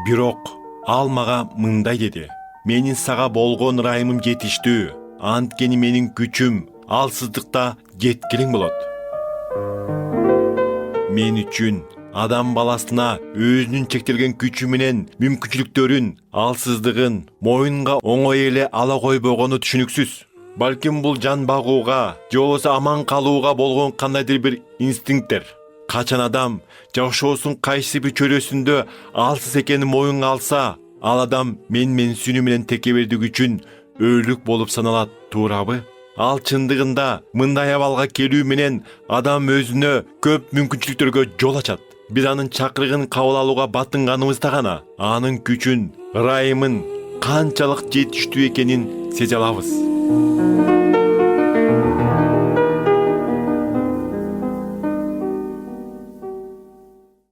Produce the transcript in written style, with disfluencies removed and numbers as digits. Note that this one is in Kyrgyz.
Бирок ал мага мындай деди. Менин сага болгон ырайымым жетиштүү. Анткени менин күчүм алсыздыкта жеткилиң болот. Мен үчүн адам баласына өзүнүн чектелген күчү менен мүмкүнчүлүктөрүн, алсыздыгын моюнга оңой эле ала койбогону түшүнүксүз. Балким бул жан багууга, же болбосо аман калууга болгон кандайдыр бир инстинкттер. Качан адам жашоосунун кайсы бир чөйрөсүндө алсыз экенин моюнга алса, ал адам менменсүүнү менен текебердик үчүн өлүк болуп саналат, туурабы? Ал чындыгында мындай абалга келүү менен адам өзүнө көп мүмкүнчүлүктөргө жол ачат. Биз анын чакырыгын кабыл алууга батынганыбызда гана анын күчүн, ырайымын канчалык жетиштүү экенин сезе алабыз.